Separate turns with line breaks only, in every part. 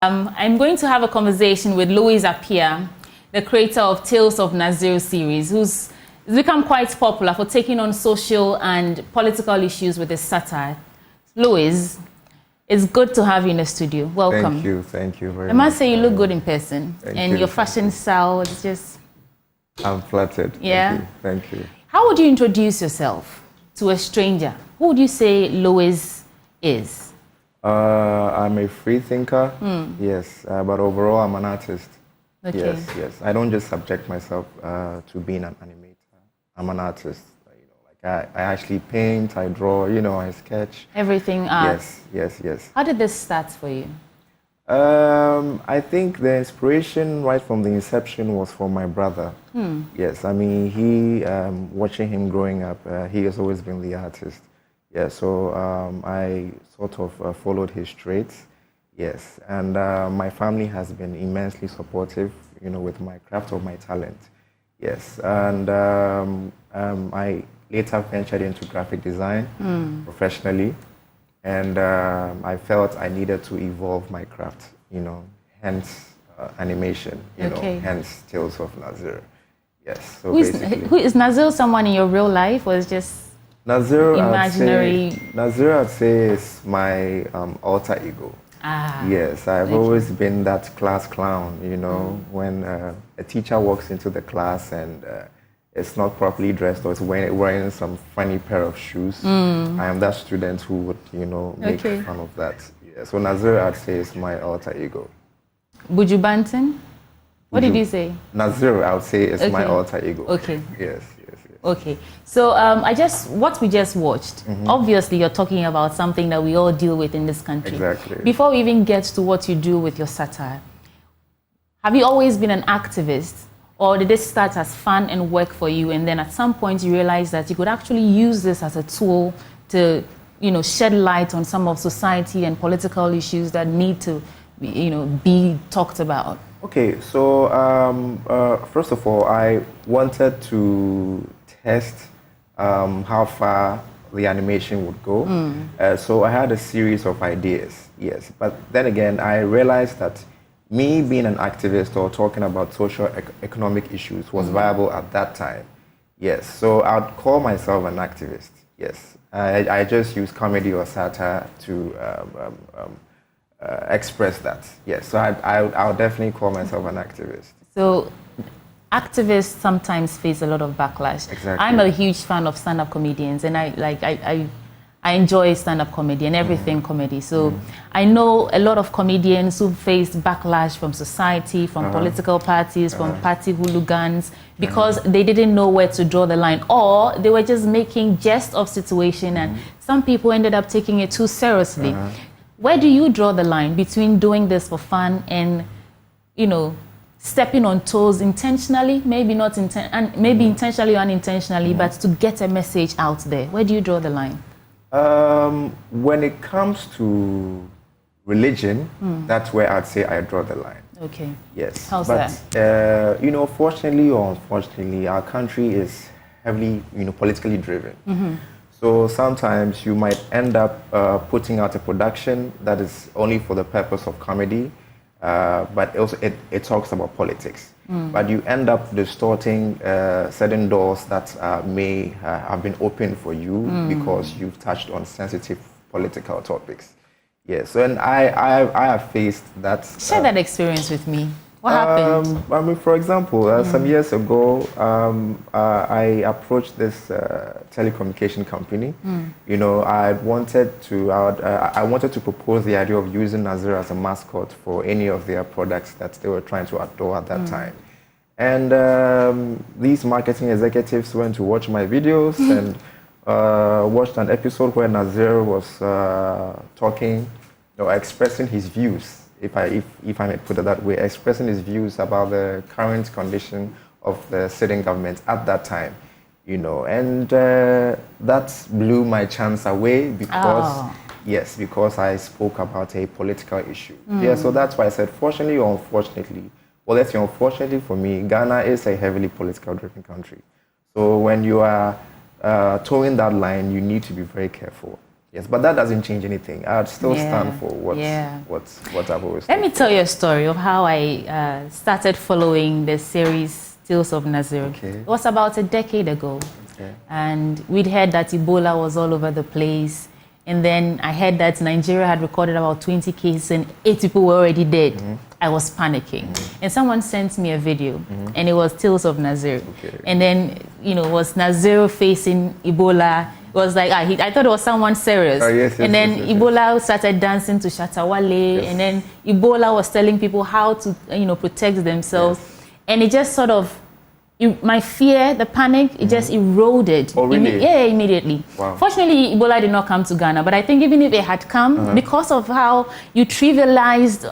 I'm going to have a conversation with L.Appiah, the creator of Tales of Nazir series, who's become quite popular for taking on social and political issues with his satire. Louis, it's good to have you in the studio. Welcome.
Thank you very much.
I must say you look good in person.
Thank you.
Your fashion style is just...
I'm flattered.
Yeah?
Thank you.
How would you introduce yourself to a stranger? Who would you say Louis is?
I'm a free thinker, yes, but overall I'm an artist.
Okay.
Yes. I don't just subject myself to being an animator. I'm an artist. I actually paint, I draw, I sketch.
Everything art.
Yes.
How did this start for you?
I think the inspiration right from the inception was from my brother. Yes, I mean, watching him growing up, he has always been the artist. Yeah, so I sort of followed his traits, yes, and my family has been immensely supportive, with my craft or my talent, yes, and I later ventured into graphic design professionally, and I felt I needed to evolve my craft, hence animation, hence Tales of Nazir, yes. So
who is Nazir? Someone in your real life, or is just
Nazir,
imaginary?
I'd say is my alter ego. Yes, I've always been that class clown, when a teacher walks into the class and it's not properly dressed or it's wearing some funny pair of shoes, I am that student who would, make fun of that. Yeah, so Nazir, I'd say, is my alter ego.
Buju Banton? What did you say?
Nazir, I would say, is my alter ego.
Okay.
Yes.
Okay, so what we just watched, obviously you're talking about something that we all deal with in this country.
Exactly.
Before we even get to what you do with your satire, have you always been an activist, or did this start as fun and work for you, and then at some point you realized that you could actually use this as a tool to, shed light on some of society and political issues that need to, be talked about? Okay,
so first of all, I wanted to test how far the animation would go. So I had a series of ideas, yes. But then again, I realized that me being an activist or talking about social economic issues was viable at that time. Yes, so I'd call myself an activist, yes. I just use comedy or satire to express that, yes. So I'll definitely call myself an activist.
So activists sometimes face a lot of backlash.
Exactly.
I'm a huge fan of stand-up comedians, and I enjoy stand-up comedy and everything comedy. So I know a lot of comedians who faced backlash from society, from political parties, from party hooligans, because they didn't know where to draw the line, or they were just making jest of situation, and some people ended up taking it too seriously. Where do you draw the line between doing this for fun and, stepping on toes intentionally, maybe intentionally or unintentionally, but to get a message out there? Where do you draw the line?
When it comes to religion, that's where I'd say I draw the line.
Okay.
Yes.
How's that?
Fortunately or unfortunately, our country is heavily, politically driven. So sometimes you might end up putting out a production that is only for the purpose of comedy, but also it talks about politics. But you end up distorting certain doors that may have been opened for you because you've touched on sensitive political topics. Yes, and I have faced that.
Share that experience with me. What happened?
I mean, for example, some years ago, I approached this telecommunication company. I wanted to propose the idea of using Nazir as a mascot for any of their products that they were trying to adore at that time. And these marketing executives went to watch my videos and watched an episode where Nazir was talking or expressing his views. If I may put it that way, expressing his views about the current condition of the sitting government at that time, and that blew my chance away because I spoke about a political issue. Yeah, so that's why I said, fortunately or unfortunately, well, let's say unfortunately for me, Ghana is a heavily political driven country. So when you are towing that line, you need to be very careful. Yes, but that doesn't change anything. I'd still stand for what I've always.
Let me tell you a story of how I started following the series Tales of Nazir.
Okay.
It was about a decade ago,
okay.
And we'd heard that Ebola was all over the place. And then I heard that Nigeria had recorded about 20 cases and 8 people were already dead. Mm-hmm. I was panicking. Mm-hmm. And someone sent me a video, mm-hmm. and it was Tales of Nazir.
Okay.
And then, it was Nazir facing Ebola. It was like, I thought it was someone serious.
Yes,
and then Ebola started dancing to Shatawale. And then Ebola was telling people how to, protect themselves. Yes. And it just sort of, my fear, the panic, it just eroded.
Oh, really?
Immediately.
Wow.
Fortunately, Ebola did not come to Ghana, but I think even if it had come, because of how you trivialized,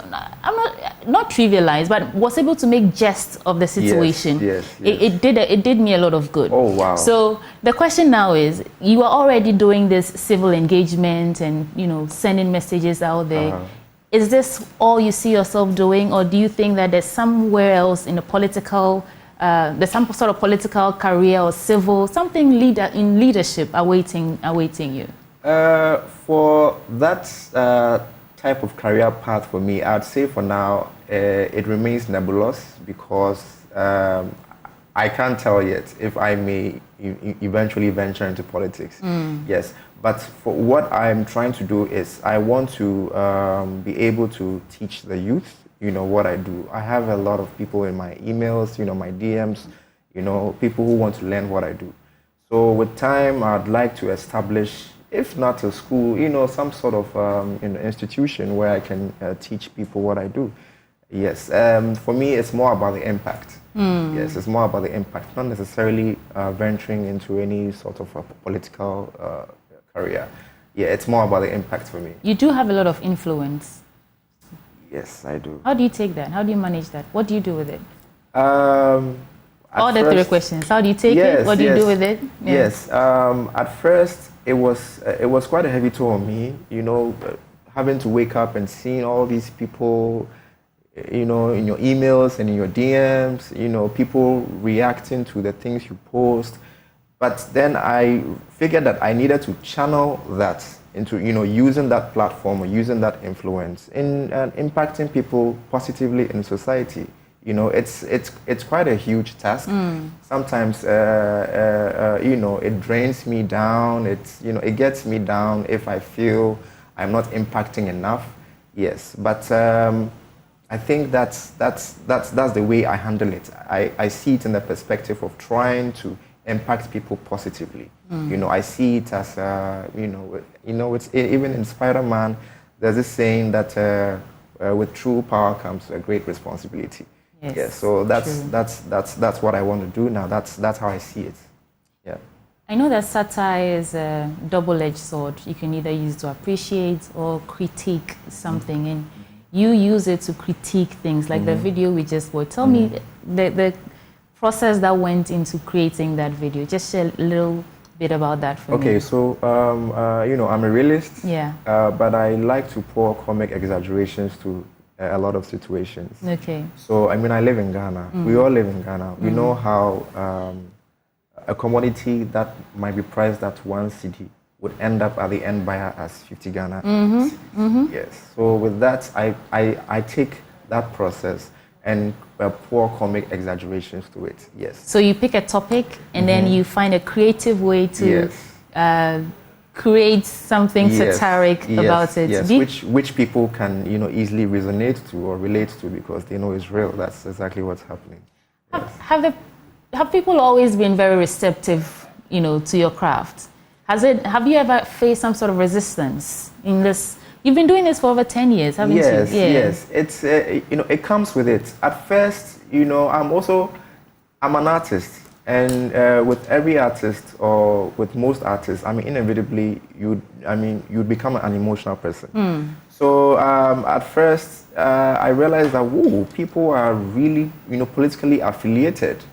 not trivialized, but was able to make jest of the situation, It did me a lot of good.
Oh, wow.
So the question now is, you are already doing this civil engagement and, sending messages out there. Is this all you see yourself doing, or do you think that there's somewhere else in the political there's some sort of political career or civil, something in leadership awaiting you?
For that type of career path for me, I'd say for now it remains nebulous because I can't tell yet if I may eventually venture into politics. Yes, but for what I'm trying to do is I want to be able to teach the youth what I do. I have a lot of people in my emails, my DMs, people who want to learn what I do. So with time, I'd like to establish, if not a school, some sort of institution where I can teach people what I do. Yes, for me, it's more about the impact. Yes, it's more about the impact, not necessarily venturing into any sort of a political career. Yeah, it's more about the impact for me.
You do have a lot of influence.
Yes, I do.
How do you take that? How do you manage that? What do you do with it?
All
the 3 questions. How do you take it? What do you do with it?
Yeah. Yes. At first, it was quite a heavy toll on me. Having to wake up and seeing all these people, in your emails and in your DMs. People reacting to the things you post. But then I figured that I needed to channel that into using that platform or using that influence in impacting people positively in society. It's quite a huge task. Sometimes it drains me down. It gets me down if I feel I'm not impacting enough. Yes, but I think that's the way I handle it. I see it in the perspective of trying to impact people positively. I see it as it's even in Spider-Man. There's this saying that with true power comes a great responsibility.
Yes.
Yeah. So that's what I want to do now. That's how I see it. Yeah.
I know that satire is a double-edged sword. You can either use it to appreciate or critique something, and you use it to critique things like the video we just watched. Tell me the process that went into creating that video. Just share a little bit about that for me.
Okay, so I'm a realist.
Yeah.
But I like to pour comic exaggerations to a lot of situations.
Okay.
So I live in Ghana. We all live in Ghana. We know how a commodity that might be priced at 1 cedi would end up at the end buyer as 50 Ghana. Yes. So with that, I take that process and pour comic exaggerations to it. Yes.
So you pick a topic and then you find a creative way to create something satiric about it.
Yes. Which people can easily resonate to or relate to because they know it's real. That's exactly what's happening. Yes.
Have people always been very receptive, to your craft? Have you ever faced some sort of resistance in this? You've been doing this for over 10 years, haven't you?
Yes. It's it comes with it. At first, I'm an artist, and with every artist or with most artists, inevitably you'd become an emotional person. So at first, I realized that people are really politically affiliated.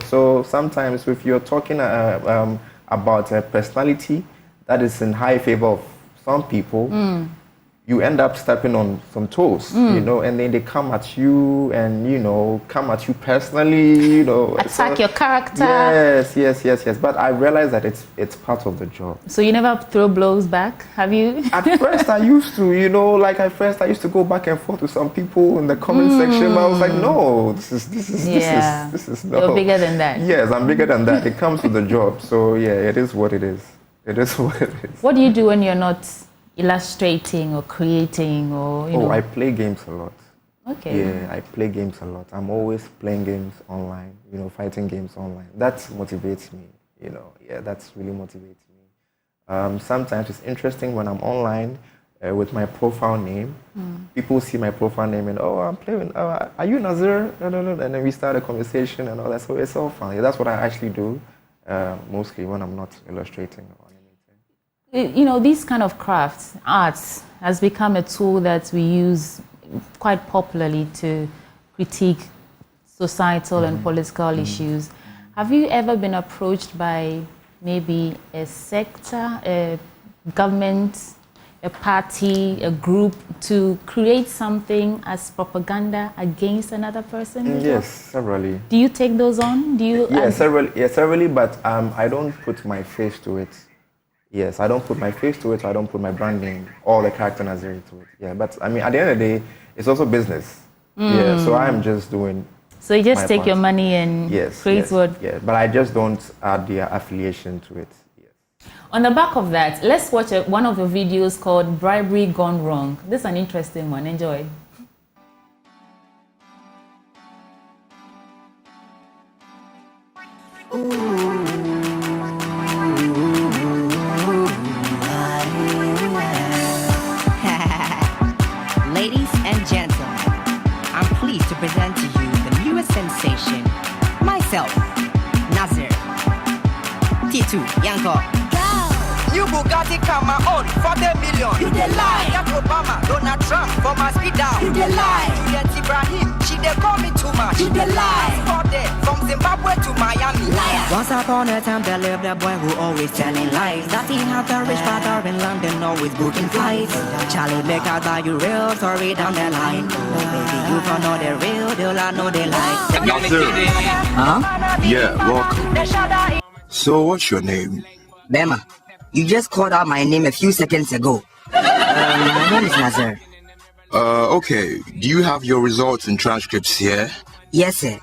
So sometimes if you're talking about a personality that is in high favor of some people. you end up stepping on some toes, you know, and then they come at you and, you know, come at you personally, you know.
Attack your character.
Yes. But I realized that it's part of the job.
So you never throw blows back, have you?
At first I used to, you know, like I used to go back and forth with some people in the comment section. But I was like, no, this is no.
You're bigger than that.
Yes, I'm bigger than that. It comes with the job. So yeah, it is what it is. It is what it is.
What do you do when you're not illustrating or creating or, you know?
I play games a lot.
Okay.
Yeah, I play games a lot. I'm always playing games online, you know, fighting games online. That motivates me, you know. Yeah, that's really motivates me. Sometimes it's interesting when I'm online with my profile name. People see my profile name and, I'm playing, are you Nazir? And then we start a conversation and all that. So it's all fun. Yeah, that's what I actually do mostly when I'm not illustrating or anything.
You know, these kind of crafts, arts, has become a tool that we use quite popularly to critique societal and political issues. Have you ever been approached by maybe a sector, a government, a party, a group to create something as propaganda against another person?
Yes, severally.
Do you take those on? Do you?
Yeah, severally, but I don't put my face to it. Yes, I don't put my face to it, I don't put my brand name or the character Nazir to it. Yeah, but I mean, at the end of the day, it's also business. Yeah, so I'm just doing.
So you just take your money and create what?
Yeah, but I just don't add the affiliation to it. Yes.
On the back of that, let's watch one of your videos called Bribery Gone Wrong. This is an interesting one. Enjoy.
Ladies and gentlemen, I'm pleased to present to you the newest sensation, myself, Nazir. T2, Yanko.
New Bugatti come my own 40 million.
You the lie.
That Obama, Donald Trump for my speed down.
You the lie.
Juliet Ibrahim, she they call me too much.
You the lie.
All day, from Zimbabwe to Miami.
Liar.
Once upon a time there lived a boy who always telling lies. That he had a rich father in London, always booking flights. Charlie make out buy you real story down the line. Oh baby, you don't know the real deal, I know the lies.
Huh? Yeah, welcome. So what's your name?
Bema, you just called out my name a few seconds ago. My name is Nazir.
Okay. Do you have your results and transcripts here?
Yes, sir.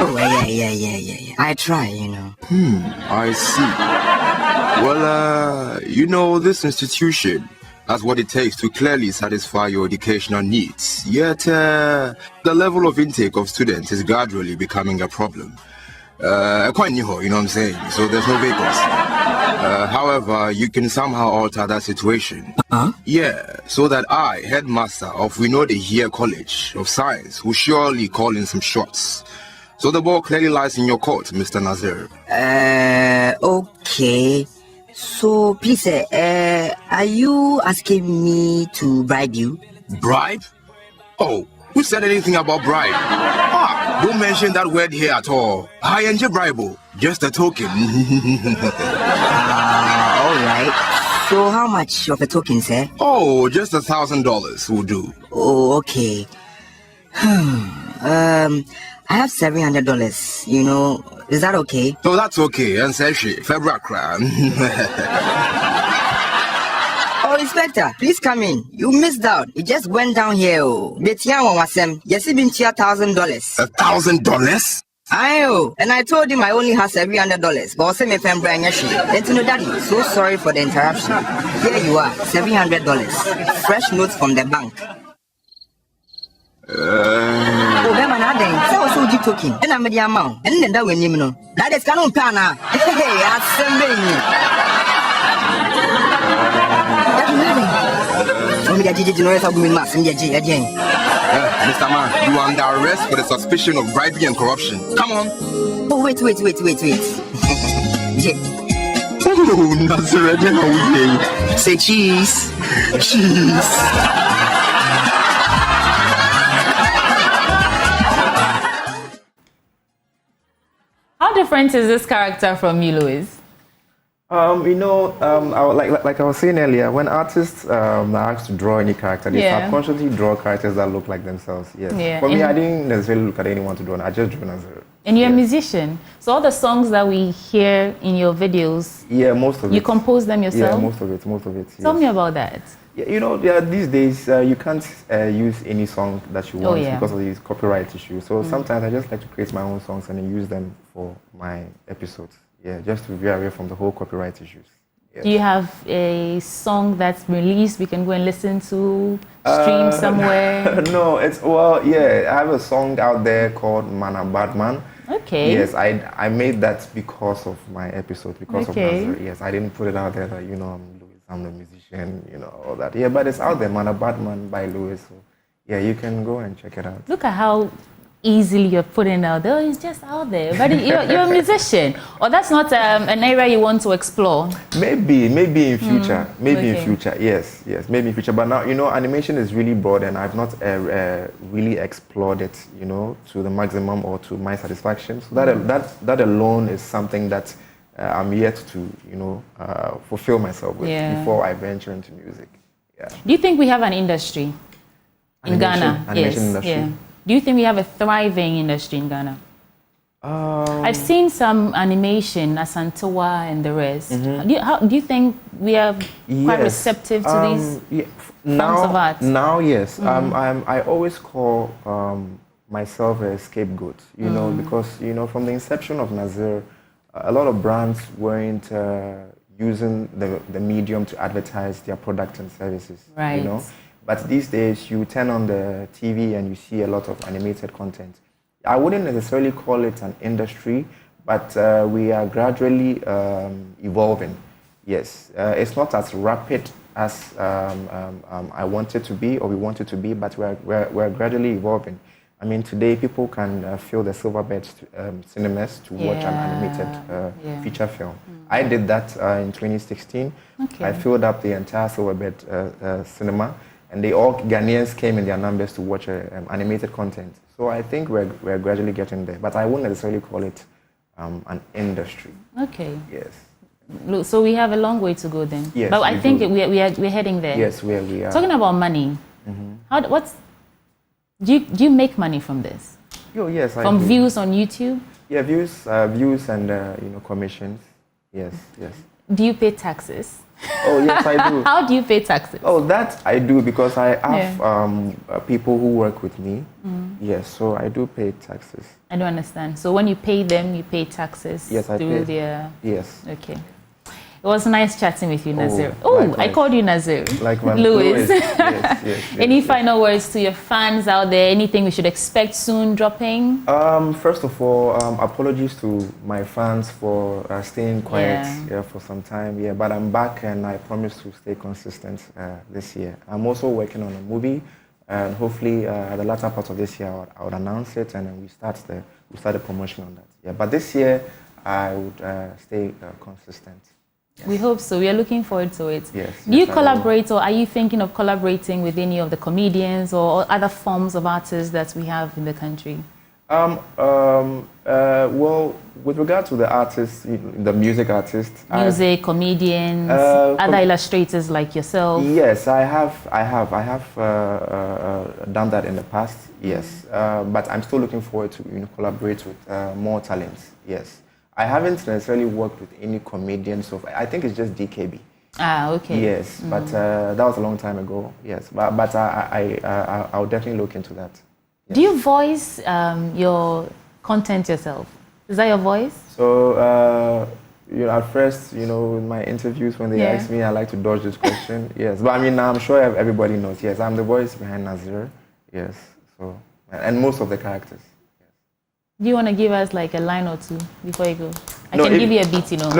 Oh, yeah. I try, you know.
I see. Well, you know, this institution has what it takes to clearly satisfy your educational needs. Yet, the level of intake of students is gradually becoming a problem. Quite new, you know what I'm saying? So there's no vacancy. However, you can somehow alter that situation. Yeah, so that I, headmaster of We Know the Here College of Science, will surely call in some shots. So the ball clearly lies in your court, Mr. Nazir.
Okay. So, please, are you asking me to bribe you?
Bribe? Oh, who said anything about bribe? Don't mention that word here at all. I enjoy bribe, just a token.
Alright. So how much of a token, sir?
Oh, just $1,000 will do.
Oh, okay. I have $700, you know. Is that okay?
So that's okay. And say she, February crown.
Oh, Inspector, please come in. You missed out. It just went down here. Betian wasem. Yes, it been $1,000.
$1,000?
Ayo, and I told him I only have $700. But also me friend Brian Yashi. Then to know daddy, so sorry for the interruption. Here you are, $700. Fresh notes from the bank. Oh, Bema na den. Say also you talking. And I'm the amount. And then that when you know. That is canon pana. Hey,
Mr. Man, you are under arrest for the suspicion of bribery and corruption. Come on.
Oh, wait. Yeah.
Oh, Nazir,
Say cheese.
cheese.
How different is this character from you, Louis?
Like I was saying earlier, when artists are asked to draw any character, they subconsciously draw characters that look like themselves. Yes.
Yeah.
For me, I didn't necessarily look at anyone to draw. I just drew Nazir.
And you're a musician, so all the songs that we hear in your videos,
most of it.
You compose them yourself?
Yeah, most of it.
Tell me about that.
Yeah, these days you can't use any song that you want because of these copyright issues. So sometimes I just like to create my own songs and then use them for my episodes. Yeah, just to veer away from the whole copyright issues. Yes.
Do you have a song that's released we can go and listen to, stream somewhere?
No, I have a song out there called Man a Bad Man.
Okay.
Yes, I made that because of my episode, because of Nazir. Yes, I didn't put it out there that, I'm the musician, all that. Yeah, but it's out there, Man a Bad Man by Louis. So, yeah, you can go and check it out.
Look at how easily you're putting it out there. It's just out there. But you're a musician. Or that's not an area you want to explore?
Maybe in future. In future, yes. Maybe in future. But now, animation is really broad and I've not really explored it, to the maximum or to my satisfaction. So that alone is something that I'm yet to, fulfill myself with before I venture into music. Yeah.
Do you think we have an industry in Ghana?
Animation industry.
Yeah. Do you think we have a thriving industry in Ghana? I've seen some animation, Asantewa and the rest. Do you think we are quite receptive to these forms of art?
Now, yes. I always call myself a scapegoat, because, from the inception of Nazir, a lot of brands weren't using the medium to advertise their products and services.
Right.
But these days, you turn on the TV and you see a lot of animated content. I wouldn't necessarily call it an industry, but we are gradually evolving. Yes, it's not as rapid as I want it to be or we want it to be, but we're gradually evolving. I mean, today people can fill the Silverbed cinemas to watch an animated feature film. I did that in 2016. Okay. I filled up the entire Silverbed cinema, and all Ghanaians came in their numbers to watch animated content. So I think we're gradually getting there, but I wouldn't necessarily call it an industry.
Okay.
Yes.
So we have a long way to go then.
Yes,
but I think we're heading there.
Yes, we are.
Talking about money, do you make money from this?
Oh, yes, I
From
do.
views on YouTube?
Yeah, views and commissions. Yes.
Do you pay taxes?
Oh, yes, I do.
How do you pay taxes?
Oh, that I do because I have people who work with me. Yes, so I do pay taxes.
I don't understand. So when you pay them, you pay taxes through their...
Yes.
Okay. It was nice chatting with you, Nazir.
Likewise.
I called you Nazir.
Like my
Louis.
Yes.
Any final words to your fans out there? Anything we should expect soon dropping?
First of all, apologies to my fans for staying quiet for some time. Yeah, but I'm back and I promise to stay consistent this year. I'm also working on a movie, and hopefully at the latter part of this year I would announce it and then we start the promotion on that. Yeah, but this year I would stay consistent. Yes.
We hope so. We are looking forward to it.
Yes.
Do you collaborate, or are you thinking of collaborating with any of the comedians or other forms of artists that we have in the country?
Well, with regard to the artists, the music artists,
comedians, other illustrators like yourself.
Yes, I have done that in the past. Yes, but I'm still looking forward to collaborate with more talents. Yes. I haven't necessarily worked with any comedians, so I think it's just DKB.
Ah, okay.
Yes, but that was a long time ago. Yes, but I'll definitely look into that. Yes.
Do you voice your content yourself? Is that your voice?
So, at first, in my interviews when they ask me, I like to dodge this question. Yes, but I mean, I'm sure everybody knows. Yes, I'm the voice behind Nazir. Yes, so and most of the characters.
Do you want to give us like a line or two before you go? I can give you a beat,
No.
I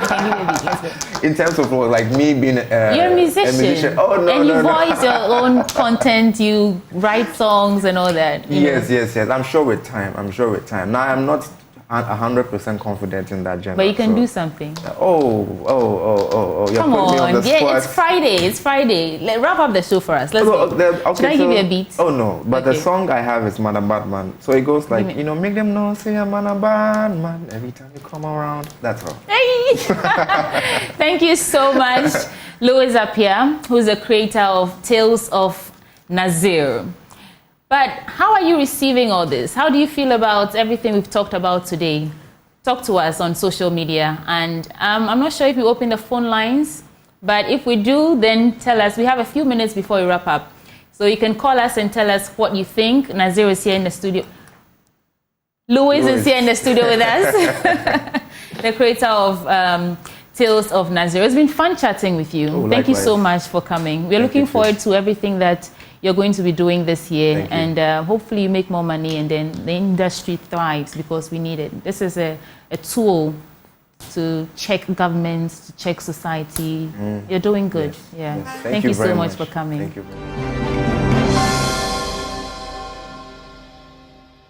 can give you a beat. Let's go.
In terms of like me being
you're a musician.
Oh, no,
and you voice your own content, you write songs and all that.
Yes. I'm sure with time. Now I'm not 100% confident in that genre.
But you can do something.
Oh. You're
Come
putting me
on,
on the
yeah,
spot.
It's Friday. Wrap up the show for us. Let's go.
Okay,
Should I give you a beat?
Oh no, but
Okay.
the song I have is Man a Bad Man. So it goes like, make them know, say I'm man a bad man. Every time you come around, that's all.
Hey! Thank you so much, L.Appiah, who's the creator of Tales of Nazir. But how are you receiving all this? How do you feel about everything we've talked about today? Talk to us on social media. And I'm not sure if we open the phone lines, but if we do, then tell us. We have a few minutes before we wrap up. So you can call us and tell us what you think. Nazir is here in the studio. Louis is here in the studio with us, the creator of Tales of Nazir. It's been fun chatting with you.
Oh,
Thank you
likewise.
so much for coming. We're looking forward to everything that you're going to be doing this year, and hopefully you make more money and then the industry thrives, because we need it. This is a tool to check governments, to check society. You're doing good.
Yes.
Yeah.
Yes.
Thank you so
very
much for coming.
Thank you.